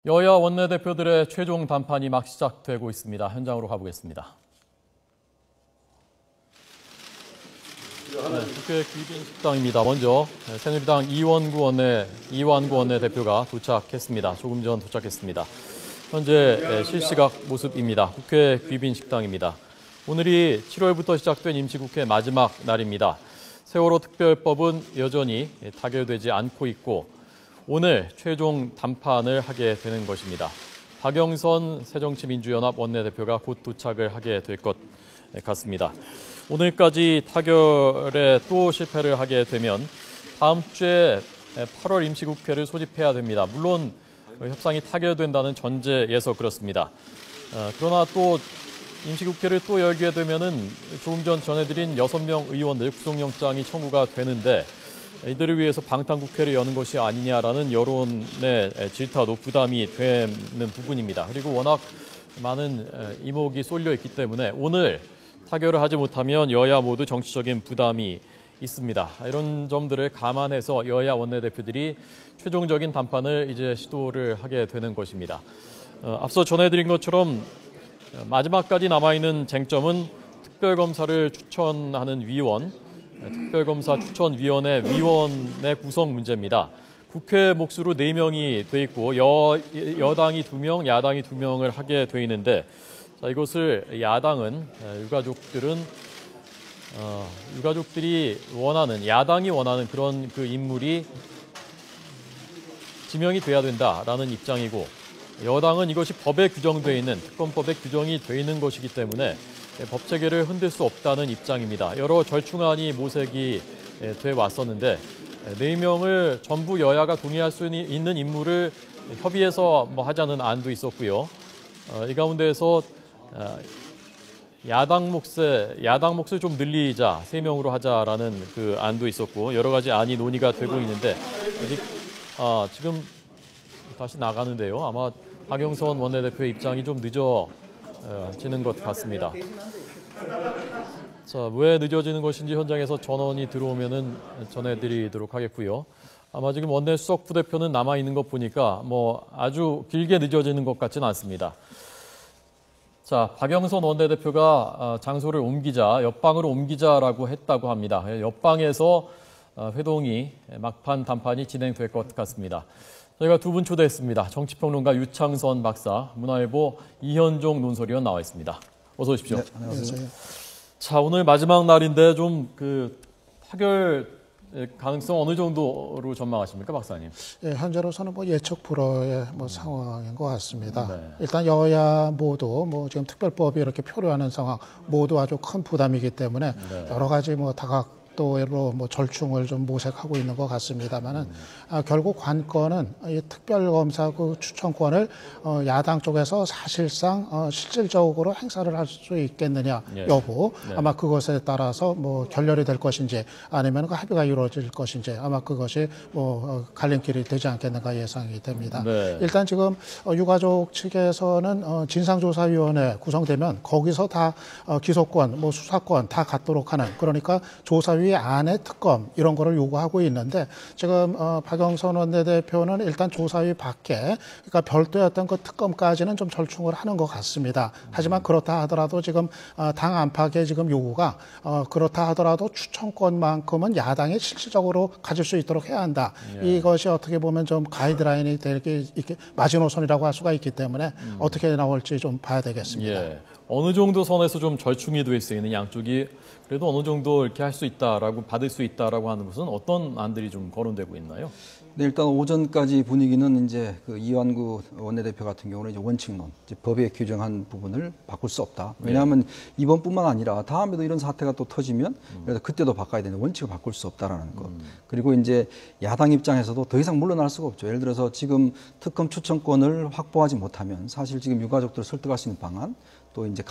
여야 원내대표들의 최종 담판이 막 시작되고 있습니다. 현장으로 가보겠습니다. 국회 귀빈 식당입니다. 먼저 새누리당 이완구 원내대표가 도착했습니다. 조금 전 도착했습니다. 현재 실시각 모습입니다. 국회 귀빈 식당입니다. 오늘이 7월부터 시작된 임시국회 마지막 날입니다. 세월호 특별법은 여전히 타결되지 않고 있고 오늘 최종 담판을 하게 되는 것입니다. 박영선 새정치민주연합 원내대표가 곧 도착을 하게 될 것 같습니다. 오늘까지 타결에 또 실패를 하게 되면 다음 주에 8월 임시국회를 소집해야 됩니다. 물론 협상이 타결된다는 전제에서 그렇습니다. 그러나 또 임시국회를 또 열게 되면은 조금 전 전해드린 6명 의원들 구속영장이 청구가 되는데 이들을 위해서 방탄국회를 여는 것이 아니냐라는 여론의 질타도 부담이 되는 부분입니다. 그리고 워낙 많은 이목이 쏠려 있기 때문에 오늘 타결을 하지 못하면 여야 모두 정치적인 부담이 있습니다. 이런 점들을 감안해서 여야 원내대표들이 최종적인 담판을 이제 시도를 하게 되는 것입니다. 앞서 전해드린 것처럼 마지막까지 남아있는 쟁점은 특별검사를 추천하는 위원, 특별검사 추천위원회 위원의 구성 문제입니다. 국회 몫으로 4명이 돼 있고 여당이 2명, 야당이 2명을 하게 돼 있는데 자, 이것을 야당은 유가족들이 원하는 야당이 원하는 그런 그 인물이 지명이 돼야 된다라는 입장이고 여당은 이것이 법에 규정되어 있는 특검법에 규정이 되어 있는 것이기 때문에 법 체계를 흔들 수 없다는 입장입니다. 여러 절충안이 모색이 돼 왔었는데 4명을 전부 여야가 동의할 수 있는 인물을 협의해서 하자는 안도 있었고요. 이 가운데에서 야당 몫을 좀 늘리자 3명으로 하자라는 그 안도 있었고 여러 가지 안이 논의가 되고 있는데 지금 다시 나가는데요. 아마 박영선 원내대표의 입장이 좀 늦어지는 것 같습니다. 자, 왜 늦어지는 것인지 현장에서 전원이 들어오면은 전해드리도록 하겠고요. 아마 지금 원내수석 부대표는 남아 있는 것 보니까 아주 길게 늦어지는 것 같지는 않습니다. 자, 박영선 원내대표가 장소를 옆방으로 옮기자라고 했다고 합니다. 옆방에서 회동이 막판 담판이 진행될 것 같습니다. 저희가 2분 초대했습니다. 정치평론가 유창선 박사, 문화일보 이현종 논설위원 나와 있습니다. 어서 오십시오. 네, 안녕하세요. 자, 오늘 마지막 날인데 좀 타결 가능성 어느 정도로 전망하십니까, 박사님? 예, 현재로서는 예측 불허의 상황인 것 같습니다. 네. 일단 여야 모두 지금 특별법이 이렇게 표류하는 상황 모두 아주 큰 부담이기 때문에 네. 여러 가지 다각도로 절충을 좀 모색하고 있는 것 같습니다만은 결국 관건은 이 특별검사 그 추천권을 야당 쪽에서 사실상 실질적으로 행사를 할 수 있겠느냐 여부 네. 아마 그것에 따라서 결렬이 될 것인지 아니면 그 합의가 이루어질 것인지 아마 그것이 갈림길이 되지 않겠는가 예상이 됩니다. 네. 일단 지금 유가족 측에서는 진상조사위원회 구성되면 거기서 다 기소권, 수사권 다 갖도록 하는 그러니까 조사위 안에 특검 이런 거를 요구하고 있는데 지금 박영선 원내대표는 일단 조사위 밖에 그러니까 별도의 어떤 그 특검까지는 좀 절충을 하는 것 같습니다. 하지만 그렇다 하더라도 지금 당 안팎의 지금 요구가 그렇다 하더라도 추천권만큼은 야당이 실질적으로 가질 수 있도록 해야 한다. 예. 이것이 어떻게 보면 좀 가이드라인이 되게 이렇게 마지노선이라고 할 수가 있기 때문에 어떻게 나올지 좀 봐야 되겠습니다. 예. 어느 정도 선에서 좀 절충이 될 수 있는 양쪽이 그래도 어느 정도 이렇게 할 수 있다라고 받을 수 있다라고 하는 것은 어떤 안들이 좀 거론되고 있나요? 네, 일단 오전까지 분위기는 이제 이완구 원내대표 같은 경우는 이제 원칙론, 법에 규정한 부분을 바꿀 수 없다. 왜냐하면 이번뿐만 아니라 다음에도 이런 사태가 또 터지면 그래서 그때도 바꿔야 되는 원칙을 바꿀 수 없다라는 것. 그리고 이제 야당 입장에서도 더 이상 물러날 수가 없죠. 예를 들어서 지금 특검 추천권을 확보하지 못하면 사실 지금 유가족들을 설득할 수 있는 방안 또 이제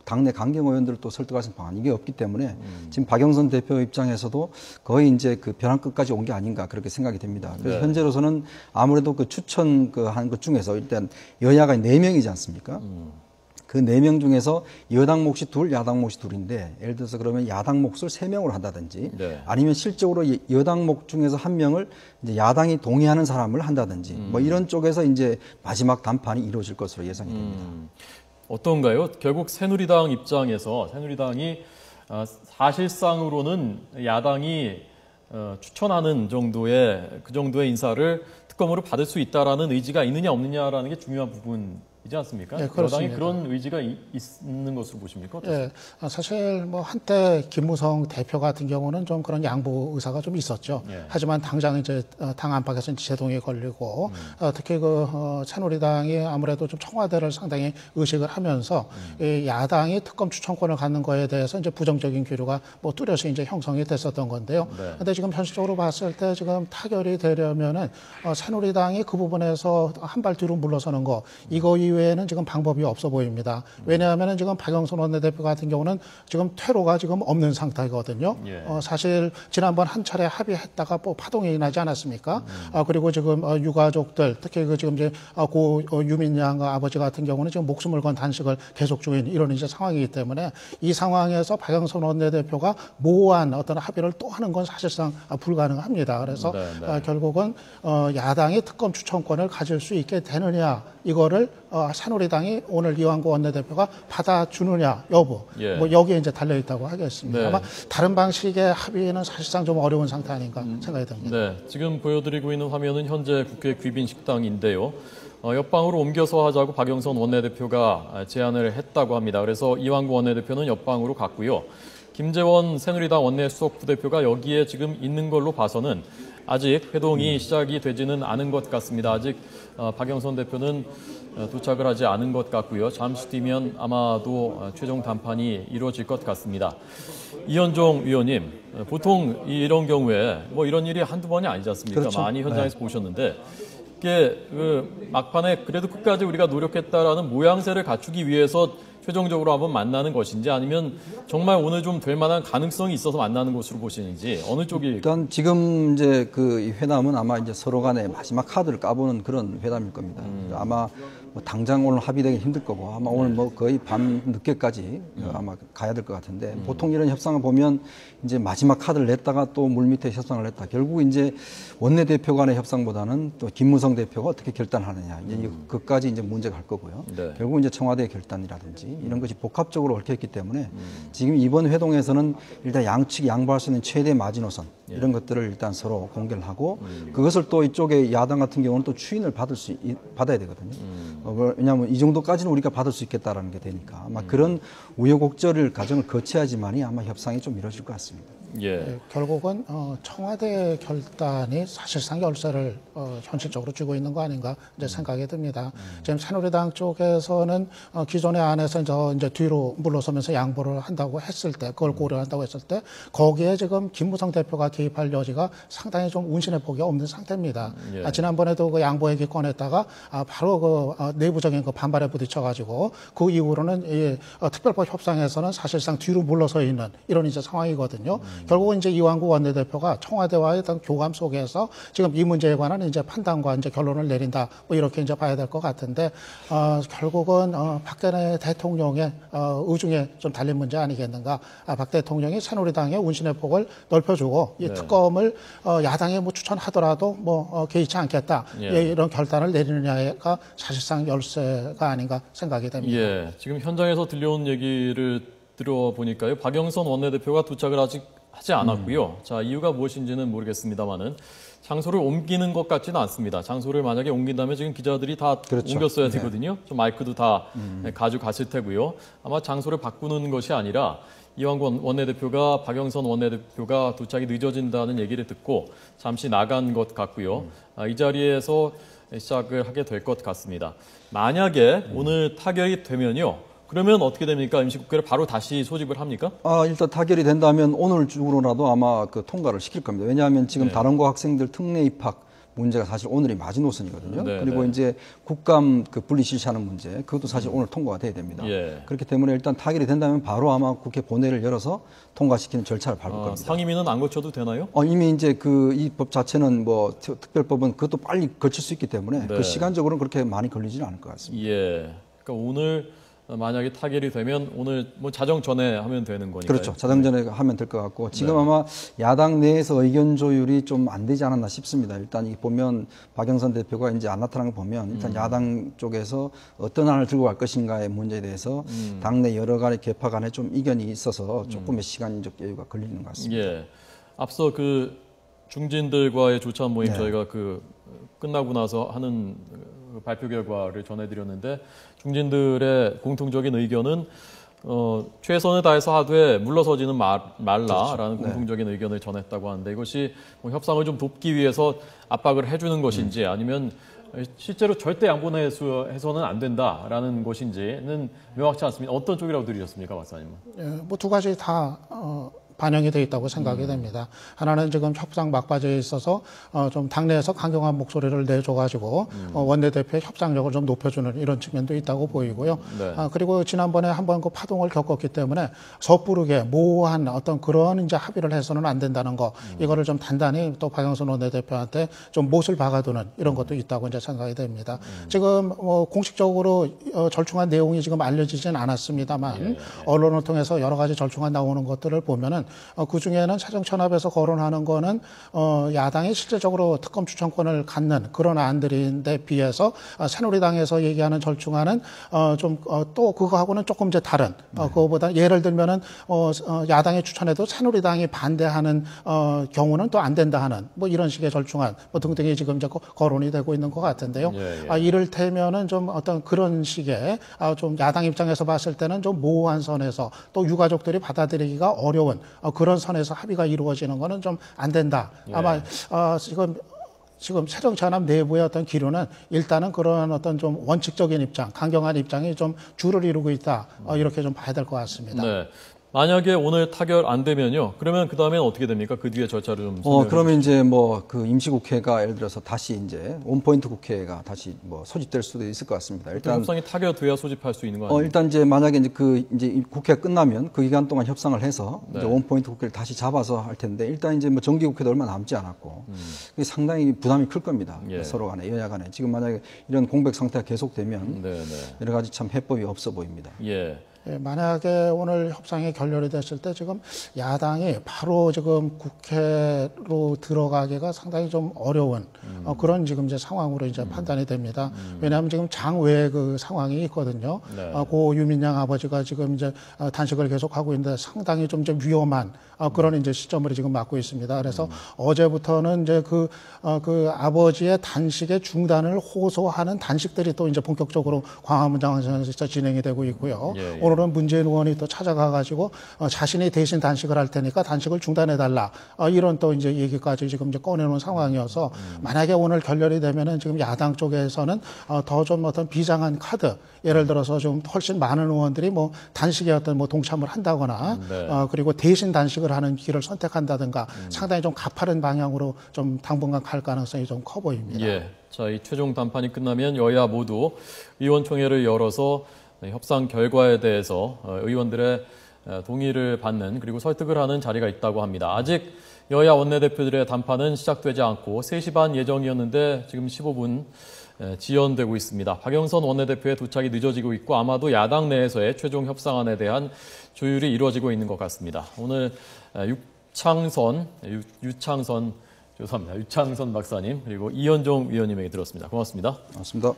당내 강경 의원들을 또 설득할 수 있는 방안 이게 없기 때문에 지금 박영선 대표 입장에서도 거의 이제 벼랑 끝까지 온 게 아닌가 그렇게 생각이 됩니다. 그래서 현재로서는 아무래도 추천 한 것 중에서 일단 여야가 4명이지 않습니까? 그 4명 중에서 여당 몫이 둘, 야당 몫이 둘인데 예를 들어서 그러면 야당 몫을 3명으로 한다든지 네. 아니면 실적으로 여당 몫 중에서 1명을 이제 야당이 동의하는 사람을 한다든지 뭐 이런 쪽에서 이제 마지막 담판이 이루어질 것으로 예상이 됩니다. 어떤가요? 결국 새누리당 입장에서 새누리당이 사실상으로는 야당이 추천하는 정도의 그 정도의 인사를 특검으로 받을 수 있다라는 의지가 있느냐 없느냐라는 게 중요한 부분이지 않습니까? 네, 여당이 그렇습니다. 그런 의지가 있는 것으로 보십니까? 예, 사실 뭐 한때 김무성 대표 같은 경우는 좀 그런 양보 의사가 좀 있었죠. 예. 하지만 당장 이제 당 안팎에서 제동이 걸리고 특히 새누리당이 아무래도 좀 청와대를 상당히 의식을 하면서 이 야당이 특검 추천권을 갖는 거에 대해서 이제 부정적인 기류가 뭐 뚜렷이 이제 형성이 됐었던 건데요. 네. 근데 지금 현실적으로 봤을 때 지금 타결이 되려면은 새누리당이 그 부분에서 한 발 뒤로 물러서는 거 이거 이외에는 지금 방법이 없어 보입니다. 왜냐하면 지금 박영선 원내대표 같은 경우는 지금 퇴로가 지금 없는 상태거든요. 예. 사실 지난번 한 차례 합의했다가 뭐 파동이 나지 않았습니까? 그리고 지금 유가족들 특히 그 지금 이제 고 유민 양 아버지 같은 경우는 지금 목숨을 건 단식을 계속 중인 이런 이제 상황이기 때문에 이 상황에서 박영선 원내대표가 모호한 어떤 합의를 또 하는 건 사실상 불가능합니다. 그래서 네. 결국은 야당이 특검 추천권을 가질 수 있게 되느냐 이거를 새누리당이 오늘 이완구 원내대표가 받아주느냐 여부 예. 뭐 여기에 이제 달려 있다고 하겠습니다. 네. 아마 다른 방식의 합의는 사실상 좀 어려운 상태 아닌가 생각이 듭니다. 네, 지금 보여드리고 있는 화면은 현재 국회 귀빈 식당인데요. 옆방으로 옮겨서 하자고 박영선 원내대표가 제안을 했다고 합니다. 그래서 이완구 원내대표는 옆방으로 갔고요. 김재원 새누리당 원내수석 부대표가 여기에 지금 있는 걸로 봐서는 아직 회동이 시작이 되지는 않은 것 같습니다. 아직 박영선 대표는 도착을 하지 않은 것 같고요. 잠시 뒤면 아마도 최종 담판이 이루어질 것 같습니다. 이현종 위원님, 보통 이런 경우에 뭐 이런 일이 한두 번이 아니지 않습니까? 그렇죠. 많이 현장에서 보셨는데 이게 막판에 그래도 끝까지 우리가 노력했다라는 모양새를 갖추기 위해서 최종적으로 한번 만나는 것인지 아니면 정말 오늘 좀 될 만한 가능성이 있어서 만나는 것으로 보시는지 어느 쪽이 일단 지금 이제 그 이 회담은 아마 이제 서로 간에 마지막 카드를 까보는 그런 회담일 겁니다. 아마 뭐 당장 오늘 합의되기 힘들 거고 아마 오늘 뭐 거의 밤 늦게까지 아마 가야 될 것 같은데 보통 이런 협상을 보면 이제 마지막 카드를 냈다가 또 물밑에 협상을 했다. 결국 이제 원내대표 간의 협상보다는 또 김무성 대표가 어떻게 결단하느냐 이제 그까지 이제 문제가 갈 거고요. 네. 결국 이제 청와대 결단이라든지 이런 것이 복합적으로 얽혀있기 때문에 지금 이번 회동에서는 일단 양측이 양보할 수 있는 최대 마지노선 이런 것들을 일단 서로 공개를 하고 그것을 또 이쪽에 야당 같은 경우는 또 추인을 받아야 되거든요. 왜냐하면 이 정도까지는 우리가 받을 수 있겠다라는 게 되니까 아마 그런 우여곡절을 과정을 거쳐야지만이 아마 협상이 좀 이루어질 것 같습니다. 예. 결국은 청와대 결단이 사실상 열쇠를 현실적으로 쥐고 있는 거 아닌가 이제 생각이 듭니다. 지금 새누리당 쪽에서는 기존의 안에서 이제 뒤로 물러서면서 양보를 한다고 했을 때, 그걸 고려한다고 했을 때 거기에 지금 김무성 대표가 개입할 여지가 상당히 좀 운신해 보기 없는 상태입니다. 예. 지난번에도 그 양보 얘기 꺼냈다가 바로 그 내부적인 그 반발에 부딪혀가지고 그 이후로는 이 특별법 협상에서는 사실상 뒤로 물러서 있는 이런 이제 상황이거든요. 결국은 이제 이완구 원내대표가 청와대와의 어떤 교감 속에서 지금 이 문제에 관한 이제 판단과 이제 결론을 내린다. 뭐 이렇게 이제 봐야 될 것 같은데, 결국은 박근혜 대통령의 의중에 좀 달린 문제 아니겠는가. 박 대통령이 새누리당의 운신의 폭을 넓혀주고 이 특검을 야당에 뭐 추천하더라도 뭐 개의치 않겠다. 예. 이런 결단을 내리느냐가 사실상 열쇠가 아닌가 생각이 됩니다. 예. 지금 현장에서 들려온 얘기를 들어보니까요. 박영선 원내대표가 도착을 아직 하지 않았고요. 자, 이유가 무엇인지는 모르겠습니다만은 장소를 옮기는 것 같지는 않습니다. 장소를 만약에 옮긴다면 지금 기자들이 다 그렇죠. 옮겼어야 되거든요. 좀 마이크도 다 가져갔을 테고요. 아마 장소를 바꾸는 것이 아니라 이완구 원내대표가 박영선 원내대표가 도착이 늦어진다는 얘기를 듣고 잠시 나간 것 같고요. 이 자리에서 시작을 하게 될 것 같습니다. 만약에 오늘 타결이 되면요. 그러면 어떻게 됩니까? 임시국회를 바로 다시 소집을 합니까? 일단 타결이 된다면 오늘 중으로라도 아마 그 통과를 시킬 겁니다. 왜냐하면 지금 다른고 학생들 특례 입학 문제가 사실 오늘이 마지노선이거든요. 네, 그리고 네. 이제 국감 그 분리 실시하는 문제, 그것도 사실 오늘 통과가 돼야 됩니다. 예. 그렇기 때문에 일단 타결이 된다면 바로 아마 국회 본회의를 열어서 통과시키는 절차를 밟을 겁니다. 상임위는 안 거쳐도 되나요? 이미 이제 그 이 법 자체는 뭐 특별법은 그것도 빨리 거칠 수 있기 때문에 네. 그 시간적으로는 그렇게 많이 걸리지는 않을 것 같습니다. 예. 그러니까 오늘 만약에 타결이 되면 오늘 뭐 자정 전에 하면 되는 거니까요. 그렇죠. 자정전에 하면 될 것 같고 지금 아마 야당 내에서 의견 조율이 좀 안 되지 않았나 싶습니다. 일단 이 보면 박영선 대표가 이제 안 나타난 거 보면 일단 야당 쪽에서 어떤 안을 들고 갈 것인가의 문제에 대해서 당내 여러 가지 개파 간에 좀 이견이 있어서 조금의 시간적 여유가 걸리는 것 같습니다. 예. 앞서 그 중진들과의 조찬 모임 저희가 그 끝나고 나서 하는 그 발표 결과를 전해드렸는데 중진들의 공통적인 의견은 최선을 다해서 하되 물러서지는 말라라는 공통적인 의견을 전했다고 하는데 이것이 뭐 협상을 좀 돕기 위해서 압박을 해주는 것인지 아니면 실제로 절대 양보해서는 안 된다라는 것인지는 명확치 않습니다. 어떤 쪽이라고 들으셨습니까, 박사님은? 예, 뭐 두 가지 다 반영이 돼 있다고 생각이 됩니다. 하나는 지금 협상 막바지에 있어서 좀 당내에서 강경한 목소리를 내줘가지고 원내대표의 협상력을 좀 높여주는 이런 측면도 있다고 보이고요. 네. 그리고 지난번에 한번 그 파동을 겪었기 때문에 섣부르게 모호한 어떤 그런 이제 합의를 해서는 안 된다는 거 이거를 좀 단단히 또 박영선 원내대표한테 좀 못을 박아두는 이런 것도 있다고 이제 생각이 됩니다. 지금 공식적으로 절충한 내용이 지금 알려지진 않았습니다만 언론을 통해서 여러 가지 절충안 나오는 것들을 보면은 그 중에는 사정천합에서 거론하는 거는 야당이 실제적으로 특검 추천권을 갖는 그런 안들인데 비해서 새누리당에서 얘기하는 절충안은 좀 또 그거하고는 조금 이제 다른 그거보다 예를 들면은 야당이 추천해도 새누리당이 반대하는 경우는 또 안 된다 하는 뭐 이런 식의 절충안 뭐 등등이 지금 이제 거론이 되고 있는 것 같은데요. 이를테면은 좀 어떤 그런 식의 좀 야당 입장에서 봤을 때는 좀 모호한 선에서 또 유가족들이 받아들이기가 어려운 그런 선에서 합의가 이루어지는 거는 좀 안 된다. 아마 지금 새정치연합 내부의 어떤 기류는 일단은 그런 어떤 좀 원칙적인 입장, 강경한 입장이 좀 주를 이루고 있다. 이렇게 좀 봐야 될 것 같습니다. 네. 만약에 오늘 타결 안 되면요. 그러면 그 다음엔 어떻게 됩니까? 그 뒤에 절차를 좀 설명해 그러면 이제 뭐 그 임시국회가 예를 들어서 다시 이제 원포인트 국회가 다시 뭐 소집될 수도 있을 것 같습니다. 일단 협상이 타결돼야 소집할 수 있는 거 아니에요? 일단 이제 만약에 이제 국회가 끝나면 그 기간 동안 협상을 해서 이제 원포인트 국회를 다시 잡아서 할 텐데 일단 이제 뭐 정기 국회도 얼마 남지 않았고 그게 상당히 부담이 클 겁니다. 서로 간에 여야 간에 지금 만약에 이런 공백 상태가 계속되면 여러 가지 참 해법이 없어 보입니다. 만약에 오늘 협상이 결렬이 됐을 때 지금 야당이 바로 지금 국회로 들어가기가 상당히 좀 어려운 그런 지금 이제 상황으로 이제 판단이 됩니다. 왜냐하면 지금 장외 그 상황이 있거든요. 고 유민양 아버지가 지금 이제 단식을 계속하고 있는데 상당히 좀 위험한 그런 이제 시점을 지금 맞고 있습니다. 그래서 어제부터는 이제 그 아버지의 단식의 중단을 호소하는 단식들이 또 이제 본격적으로 광화문 장에서 진행이 되고 있고요. 오늘은 문재인 의원이 또 찾아가가지고 자신이 대신 단식을 할 테니까 단식을 중단해달라. 이런 또 이제 얘기까지 지금 이제 꺼내놓은 상황이어서 만약에 오늘 결렬이 되면은 지금 야당 쪽에서는 더 좀 어떤 비장한 카드, 예를 들어서 좀 훨씬 많은 의원들이 뭐 단식에 어떤 뭐 동참을 한다거나 그리고 대신 단식을 하는 길을 선택한다든가 상당히 좀 가파른 방향으로 좀 당분간 갈 가능성이 좀 커 보입니다. 자, 이 최종 담판이 끝나면 여야 모두 의원총회를 열어서 협상 결과에 대해서 의원들의 동의를 받는 그리고 설득을 하는 자리가 있다고 합니다. 아직 여야 원내대표들의 담판은 시작되지 않고 3시 반 예정이었는데 지금 15분 지연되고 있습니다. 박영선 원내대표의 도착이 늦어지고 있고 아마도 야당 내에서의 최종 협상안에 대한 조율이 이루어지고 있는 것 같습니다. 오늘 유창선 박사님 그리고 이현종 위원님에게 들었습니다. 고맙습니다. 고맙습니다.